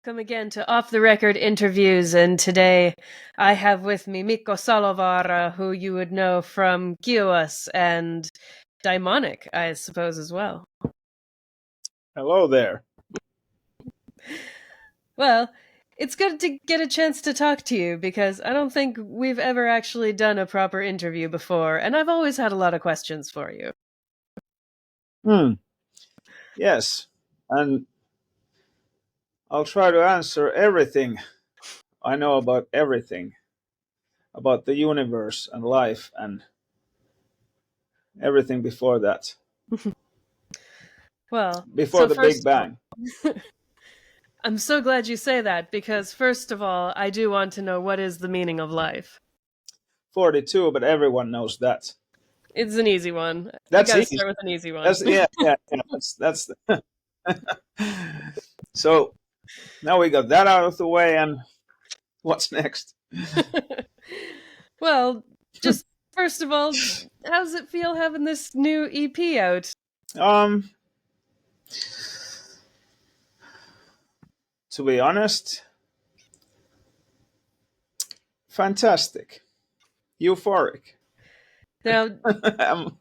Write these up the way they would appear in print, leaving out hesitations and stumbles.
Welcome again to Off the Record Interviews, and today I have with me Mikko Salovaara, who you would know from Kiuas and Daimonic, I suppose, as well. Hello there. Well, it's good to get a chance to talk to you because I don't think we've ever actually done a proper interview before, and I've always had a lot of questions for you. Yes, and I'll try to answer everything I know about everything, about the universe and life and everything before that. Well, Before so the Big first of all, Bang. I'm so glad you say that because, first of all, I do want to know what is the meaning of life. 42, but everyone knows that. It's an easy one. We That's got to easy. start with an easy one. That's yeah. That's So now we got that out of the way, and what's next? Well, just first of all, how does it feel having this new EP out? To be honest, fantastic, euphoric. Now, Um,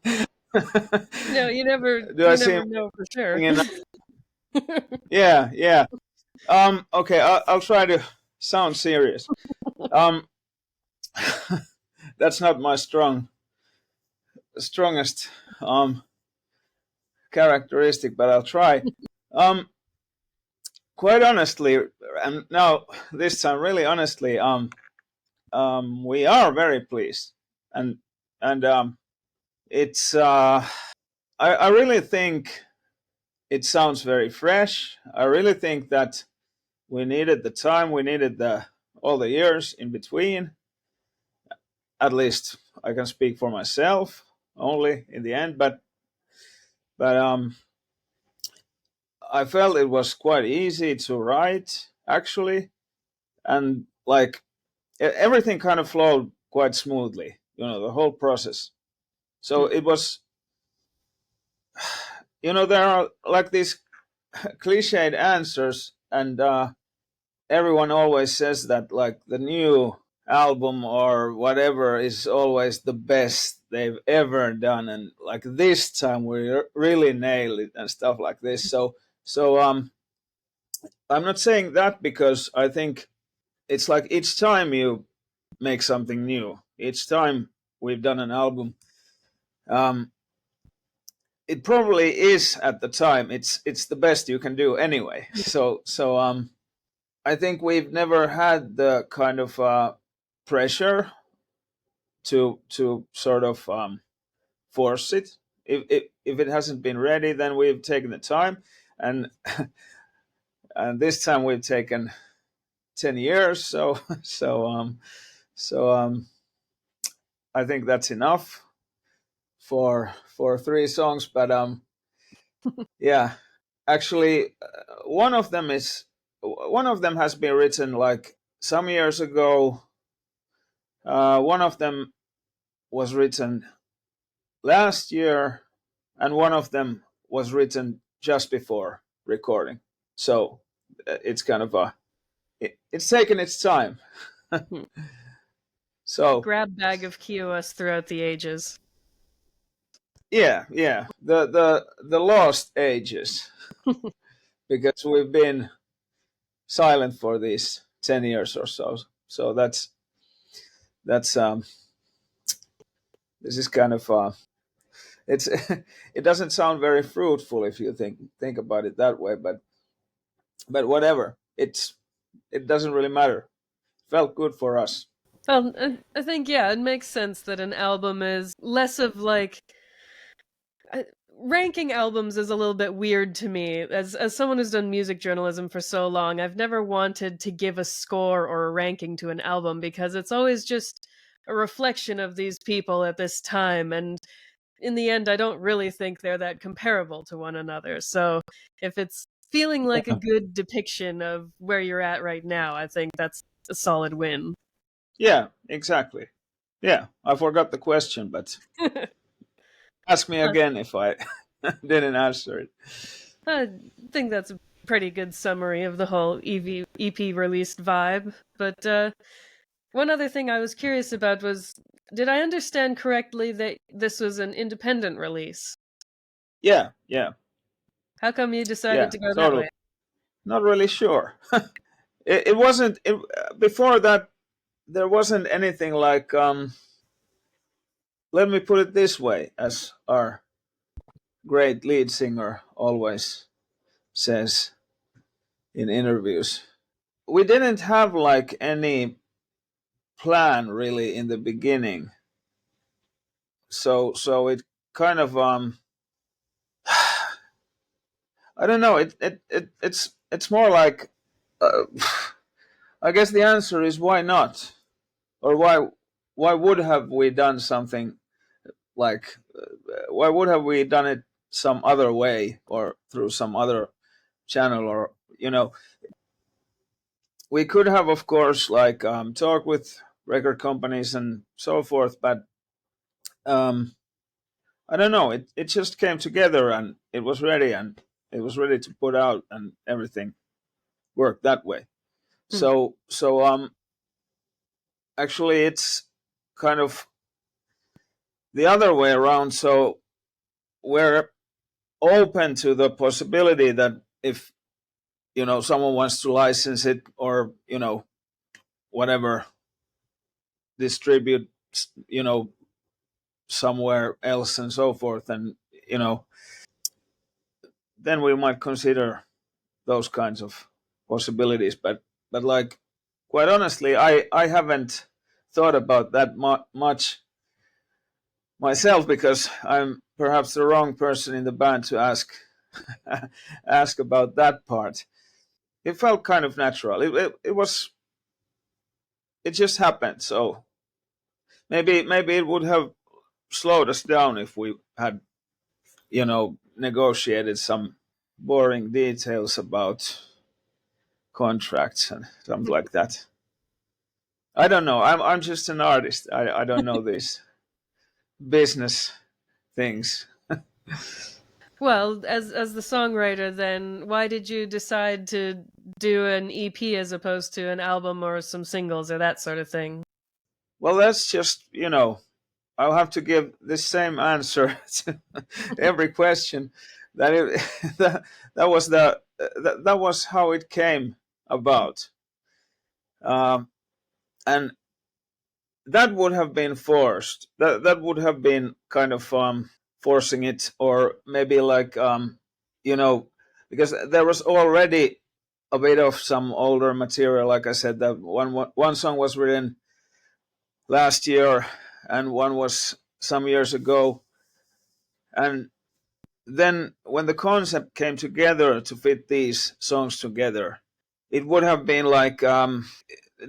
no, you never know for sure. Yeah. Okay, I'll try to sound serious. That's not my strongest characteristic, but I'll try. Quite honestly, and now this time really honestly, we are very pleased, and it's I really think it sounds very fresh. I really think that we needed the time, we needed all the years in between. At least I can speak for myself only in the end, but I felt it was quite easy to write actually, and like everything kind of flowed quite smoothly, the whole process. So it was, there are like these cliched answers, and everyone always says that like the new album or whatever is always the best they've ever done, and like this time we really nailed it and stuff like this. So I'm not saying that because I think it's like each time you make something new, each time we've done an album, it probably is at the time it's the best you can do anyway. So I think we've never had the kind of pressure to sort of force it. If it hasn't been ready, then we've taken the time, and and this time we've taken 10 years. So I think that's enough for 3 songs. But yeah, actually, one of them has been written like some years ago. One of them was written last year, and one of them was written just before recording. So it's kind of it's taken its time. So grab bag of Kiuas throughout the ages. yeah, the lost ages, because we've been silent for these 10 years or so. So that's this is kind of it's it doesn't sound very fruitful if you think about it that way, but whatever, it doesn't really matter. It felt good for us. Well, I think, yeah, it makes sense that an album is less of like ranking albums is a little bit weird to me. As someone who's done music journalism for so long, I've never wanted to give a score or a ranking to an album because it's always just a reflection of these people at this time, and in the end I don't really think they're that comparable to one another. So if it's feeling like a good depiction of where you're at right now, I think that's a solid win. Yeah, exactly. Yeah, I forgot the question, but ask me again if I didn't answer it. I think that's pretty good summary of the whole EP released vibe. But one other thing I was curious about was, did I understand correctly that this was an independent release? Yeah, How come you decided yeah, to go that totally. way? Not really sure. It wasn't before that. There wasn't anything like. Let me put it this way, as our great lead singer always says in interviews. We didn't have like any plan really in the beginning, so it kind of I don't know. It's more like I guess the answer is why not, or why would have we done something like why would have we done it some other way or through some other channel, or we could have of course like talk with record companies and so forth, but um, I don't know. It just came together and it was ready, and it was ready to put out, and everything worked that way. Hmm. So actually it's kind of the other way around. So we're open to the possibility that if someone wants to license it, or whatever, distribute you know somewhere else and so forth, and then we might consider those kinds of possibilities. But like, quite honestly, I haven't thought about that much myself, because I'm perhaps the wrong person in the band to ask ask about that part. It felt kind of natural. It just happened. So maybe it would have slowed us down if we had negotiated some boring details about contracts and something like that. I don't know. I'm just an artist. I don't know these business things. Well, as the songwriter, then why did you decide to do an EP as opposed to an album or some singles or that sort of thing? Well, that's just I'll have to give the same answer to every question. That it, that was that was how it came about, and that would have been forced. That would have been kind of forcing it, or maybe like you know, because there was already a bit of some older material. Like I said, that one song was written last year, and one was some years ago, and then when the concept came together to fit these songs together, it would have been like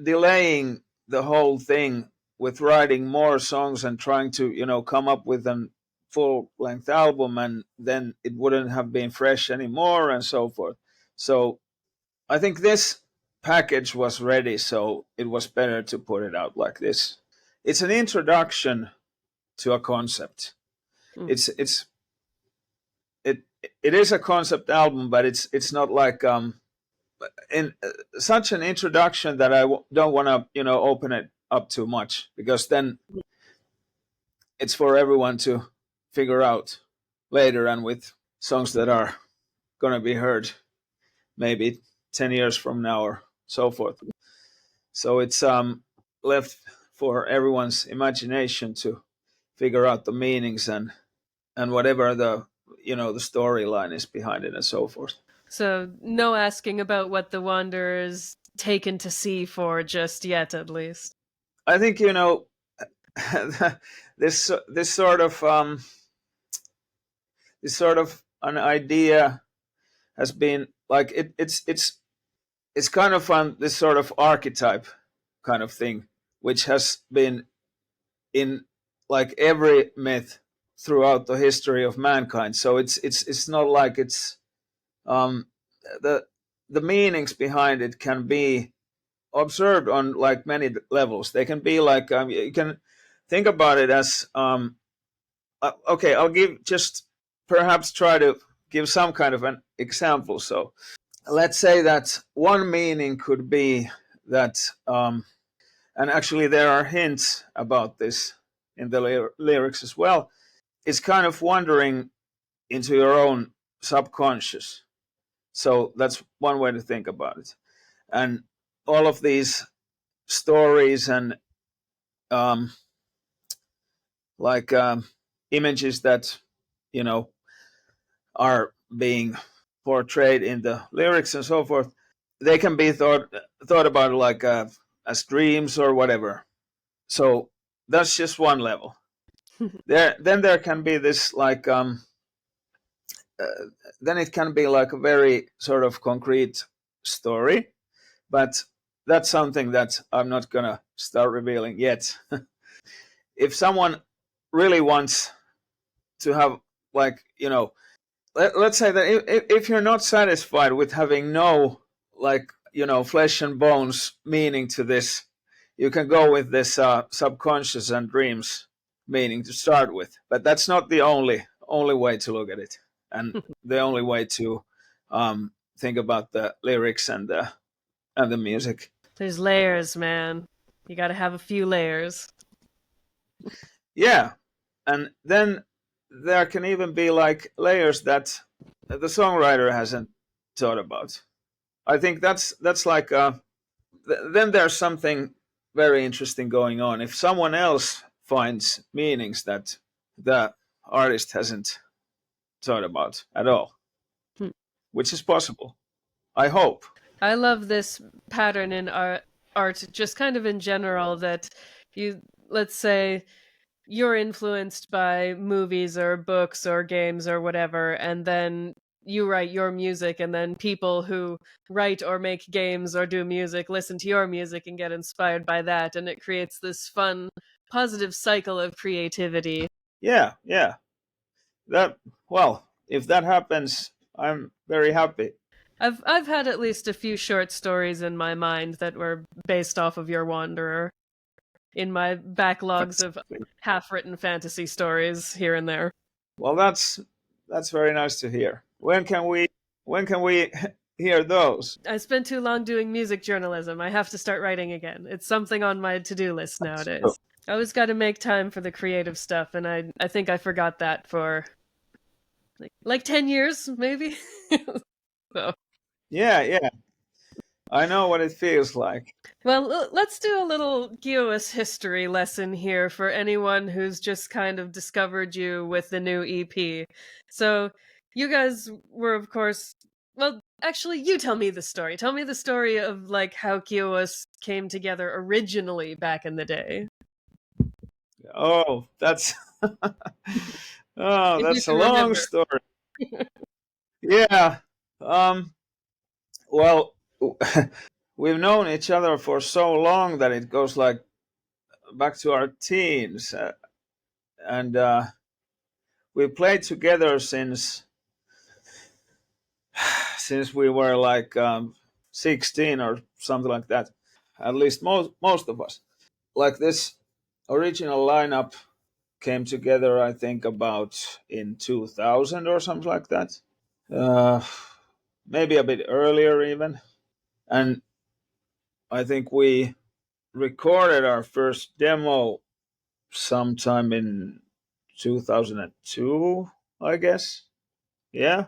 delaying the whole thing with writing more songs and trying to come up with a full length album, and then it wouldn't have been fresh anymore and so forth. So I think this package was ready, so it was better to put it out like this. It's an introduction to a concept. Mm. It's it it is a concept album, but it's not like in such an introduction that don't want to open it up too much, because then it's for everyone to figure out later, and with songs that are going to be heard maybe 10 years from now or so forth. So it's left for everyone's imagination to figure out the meanings, and whatever the storyline is behind it and so forth. So, no asking about what the Wanderer's taken to sea for just yet, at least. I think this sort of an idea has been like it's kind of this sort of archetype kind of thing, which has been in like every myth throughout the history of mankind. So it's not like it's um, the the meanings behind it can be observed on like many levels. They can be like you can think about it as okay. I'll give just perhaps try to give some kind of an example. So let's say that one meaning could be that, and actually there are hints about this in the lyrics as well. It's kind of wandering into your own subconscious. So that's one way to think about it. And all of these stories and um, like images that you know are being portrayed in the lyrics and so forth, they can be thought about like as dreams or whatever. So that's just one level. Then there can be this like uh, then it can be like a very sort of concrete story, but that's something that I'm not gonna start revealing yet. If someone really wants to have like let's say that if you're not satisfied with having no like flesh and bones meaning to this, you can go with this subconscious and dreams meaning to start with, but that's not the only way to look at it, and the only way to think about the lyrics and the music. There's layers, man. You got to have a few layers. Yeah, and then there can even be like layers that the songwriter hasn't thought about. I think that's like then there's something very interesting going on if someone else finds meanings that the artist hasn't thought about at all, Hmm. which is possible. I hope. I love this pattern in art, just kind of in general, that you, let's say, you're influenced by movies or books or games or whatever, and then you write your music, and then people who write or make games or do music listen to your music and get inspired by that, and it creates this fun, positive cycle of creativity. Yeah, yeah. That well, if that happens, I'm very happy. I've had at least a few short stories in my mind that were based off of your Wanderer in my backlogs of half-written fantasy stories here and there. Well, that's very nice to hear. When can we hear those? I spent too long doing music journalism. I have to start writing again. It's something on my to-do list nowadays. I always got to make time for the creative stuff, and I think I forgot that for like 10 years maybe. So, Yeah, yeah. I know what it feels like. well, let's do a little Kiuas history lesson here for anyone who's just kind of discovered you with the new EP. So, you guys were, of course, well, actually, you tell me the story. Tell me the story of like how Kiuas came together originally back in the day. Oh, that's oh, If you that's a can long remember. story. Yeah. Um. Well, we've known each other for so long that it goes like back to our teens, and we played together since we were like 16 or something like that. At least most of us. Like this original lineup came together, I think, about in 2000 or something like that. Uh, Maybe a bit earlier even. And I think we recorded our first demo sometime in 2002, I guess. Yeah,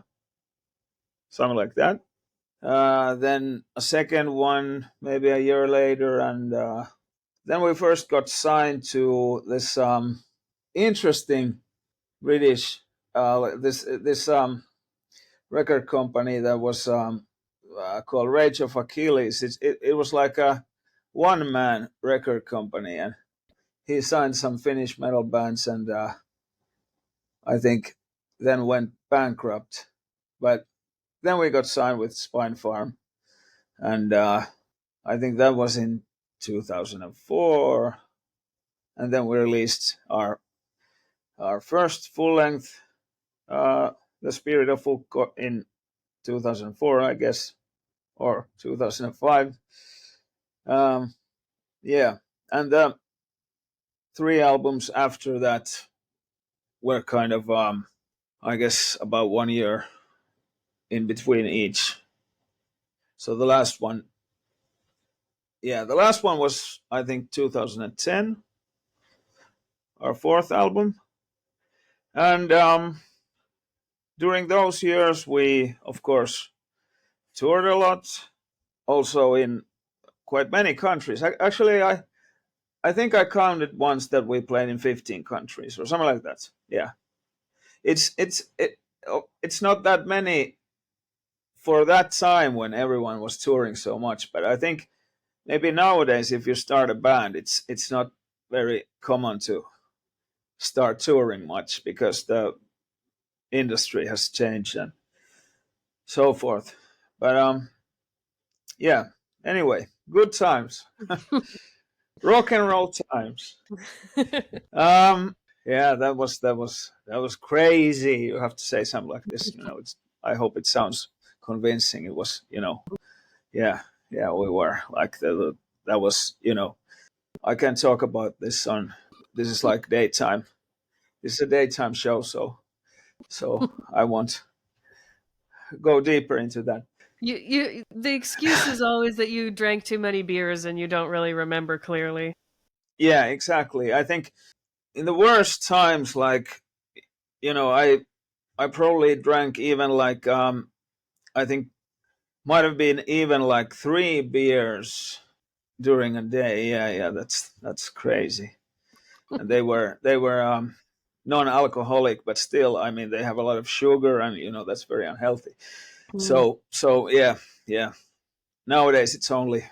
something like that. Then a second one, maybe a year later, and then we first got signed to this interesting British this record company that was called Rage of Achilles. It was like a one man record company, and he signed some Finnish metal bands, and I think then went bankrupt. But then we got signed with Spine Farm, and I think that was in 2004, and then we released our first full length, The Spirit of Ukko, in 2004, I guess, or 2005. Um, yeah, and the three albums after that were kind of, I guess, about 1 year in between each. So the last one, the last one was, I think, 2010, our fourth album. And during those years, we, of course, toured a lot, also in quite many countries. Actually, I think I counted once that we played in 15 countries or something like that. Yeah, it's not that many for that time when everyone was touring so much. But I think maybe nowadays, if you start a band, it's not very common to start touring much because the industry has changed and so forth. But yeah. Anyway, good times, rock and roll times. Yeah, that was crazy. You have to say something like this. I hope it sounds convincing. It was, yeah, we were like that was, I can talk about this on. This is like daytime. This is a daytime show, so I won't go deeper into that. The excuse is always that you drank too many beers and you don't really remember clearly. Yeah, exactly. I think in the worst times, like, I probably drank even like I think might have been even like 3 beers during a day. Yeah, that's crazy. And they were non-alcoholic, but still, I mean, they have a lot of sugar, and that's very unhealthy. So yeah. Nowadays, it's only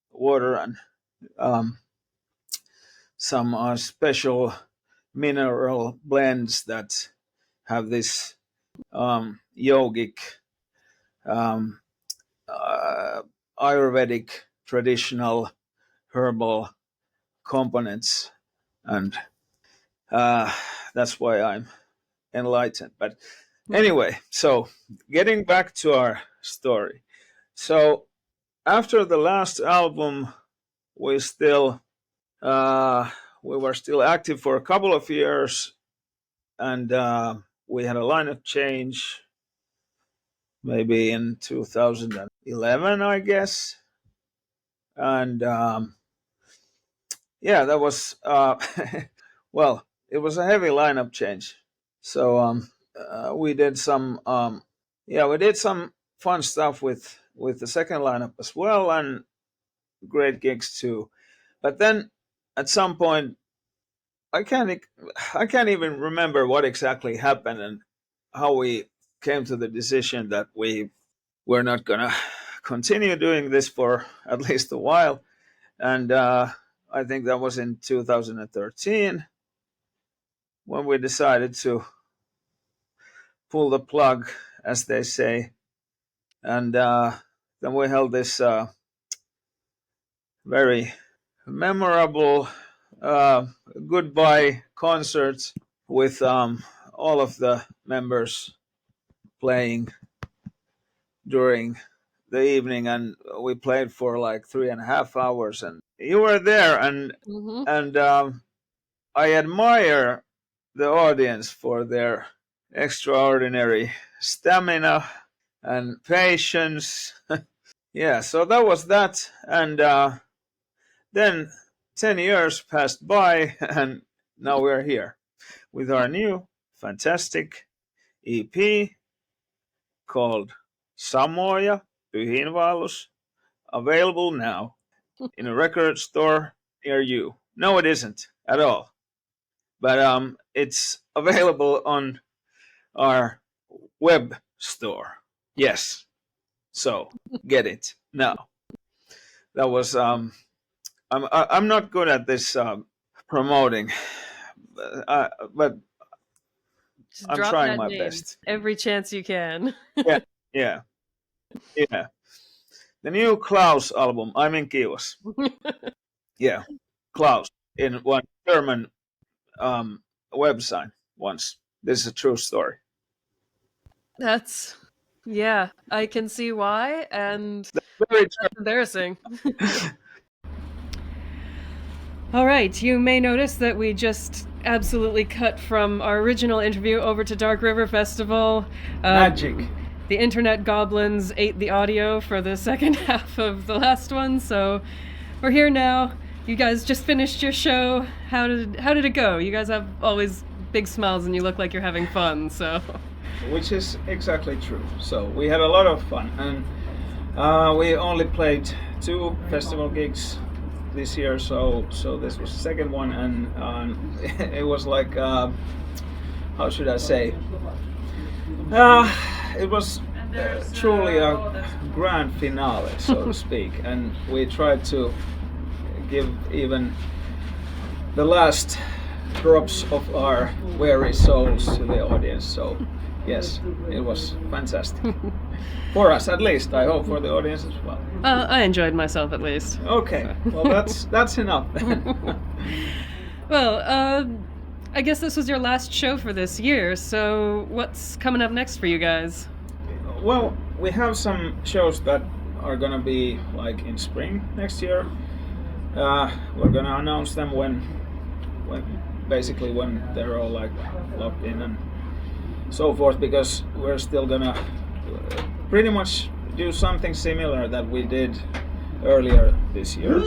water and some special mineral blends that have this yogic, um, uh, Ayurvedic, traditional herbal components, and that's why I'm enlightened. But anyway, so getting back to our story. So after the last album, we still we were still active for a couple of years, and we had a lineup change maybe in 2011, I guess. And yeah, that was well, it was a heavy lineup change. So we did some we did some fun stuff with the second lineup as well, and great gigs too. But then at some point, I can't even remember what exactly happened and how we came to the decision that we were not gonna continue doing this for at least a while. And I think that was in 2013 when we decided to pull the plug, as they say. And then we held this very memorable goodbye concert with all of the members playing during the evening, and we played for like 3.5 hours, and you were there, and I admire the audience for their extraordinary stamina and patience. Yeah, so that was that. And then 10 years passed by, and now we're here with our new fantastic EP called Samoja Pyhiinvaellus, available now in a record store near you. No, it isn't at all. But it's available on our web store. Yes. So get it now. That was I'm not good at this promoting, but Just I'm drop trying that my name best. every chance you can. Yeah. The new Klaus album. I'm in Kiuas. Yeah, Klaus in one German website once. This is a true story. Yeah, I can see why, and Very that's embarrassing. All right, you may notice that we just absolutely cut from our original interview over to Dark River Festival. Magic. the internet goblins ate the audio for the second half of the last one, so we're here now. You guys just finished your show. How did it go? You guys have always big smiles and you look like you're having fun, so. Which is exactly true. So we had a lot of fun, and we only played 2 festival gigs this year, so this was the second one, and it was like, how should I say? It was truly a grand finale, so to speak, and we tried to give even the last drops of our weary souls to the audience. So yes, it was fantastic. For us at least. I hope for the audience as well. I enjoyed myself at least. Okay, well that's enough then. Well, I guess this was your last show for this year, so what's coming up next for you guys? Well, we have some shows that are gonna be like in spring next year. We're gonna announce them when they're all like locked in and so forth, because we're still gonna pretty much do something similar that we did earlier this year,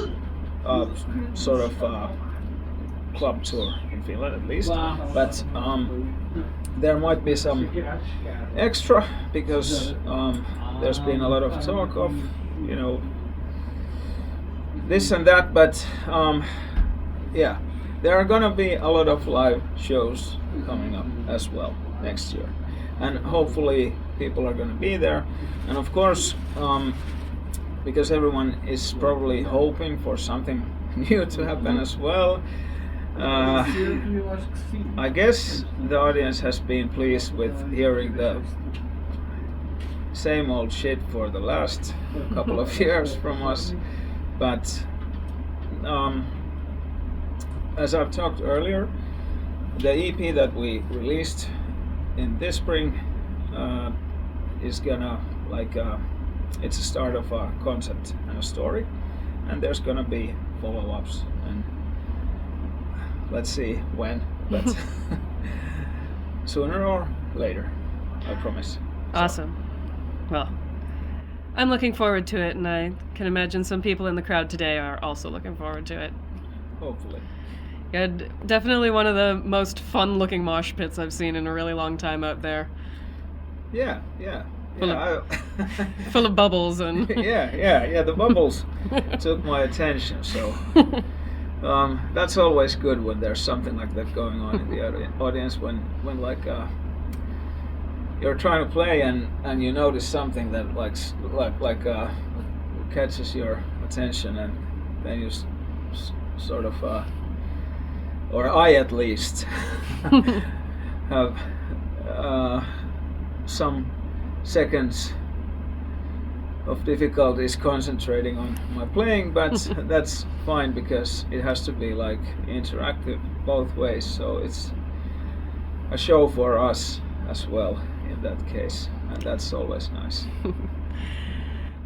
sort of club tour in Finland at least, but there might be some extra, because there's been a lot of talk of, you know, this and that, but yeah, there are gonna be a lot of live shows coming up as well next year, and hopefully people are gonna be there, and of course because everyone is probably hoping for something new to happen as well. I guess the audience has been pleased with hearing the same old shit for the last couple of years from us, but as I've talked earlier, the EP that we released in this spring is gonna it's a start of a concept and a story, and there's gonna be follow-ups, and let's see when, but sooner or later, I promise. Awesome. Well, I'm looking forward to it, and I can imagine some people in the crowd today are also looking forward to it. Hopefully. Yeah, definitely one of the most fun-looking mosh pits I've seen in a really long time out there. Yeah. Full of bubbles and... yeah, the bubbles took my attention, so that's always good when there's something like that going on in the audience, when like you're trying to play and you notice something that like catches your attention, and then you sort of or I at least have some seconds of difficulties concentrating on my playing, but that's fine, because it has to be like interactive both ways, so it's a show for us as well in that case, and that's always nice.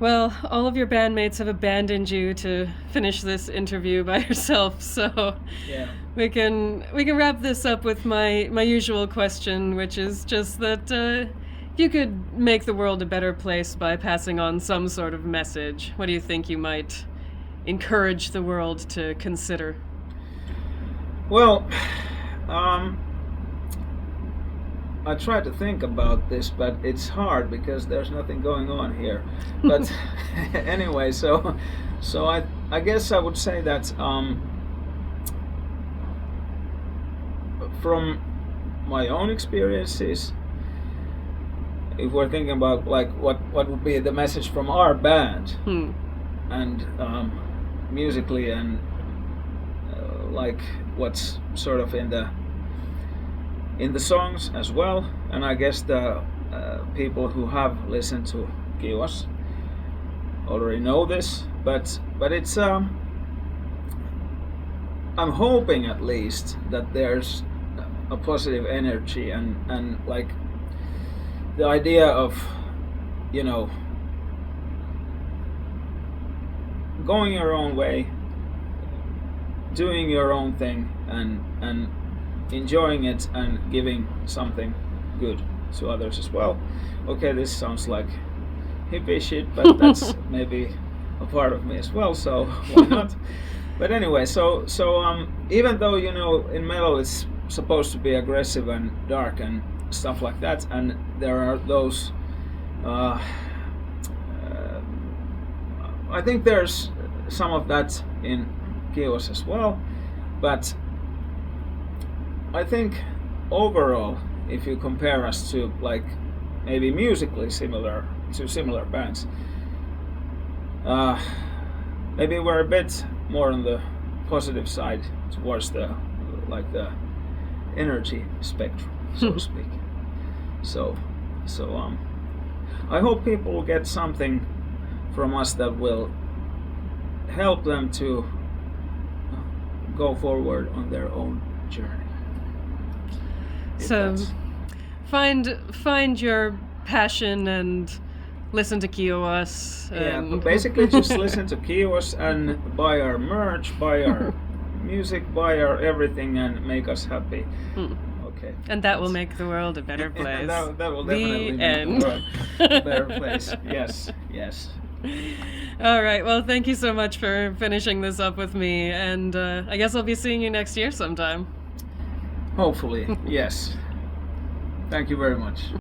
Well, all of your bandmates have abandoned you to finish this interview by yourself, so yeah. we can wrap this up with my usual question, which is just that you could make the world a better place by passing on some sort of message. What do you think you might encourage the world to consider? Well, I try to think about this, but it's hard because there's nothing going on here. But anyway, so I guess I would say that from my own experiences, if we're thinking about like what would be the message from our band, and musically, and like what's sort of in the songs as well, and I guess the people who have listened to Kiuas already know this, but it's I'm hoping at least that there's a positive energy, and like the idea of, you know, going your own way, doing your own thing, and enjoying it, and giving something good to others as well. Okay, this sounds like hippie shit, but that's maybe a part of me as well, so why not? But anyway, so even though, you know, in metal it's supposed to be aggressive and dark and stuff like that, and there are those I think there's some of that in Kiuas as well, but I think overall, if you compare us to like maybe musically similar bands, maybe we're a bit more on the positive side towards the energy spectrum, so to speak. So I hope people will get something from us that will help them to go forward on their own journey. So find your passion and listen to Kiuas. Yeah, but basically just listen to Kiuas and buy our merch, buy our music, buy our everything, and make us happy. Okay. And that will make the world a better place. that will definitely make the world a better place. Yes. All right. Well, thank you so much for finishing this up with me, and I guess I'll be seeing you next year sometime. Hopefully, yes. Thank you very much.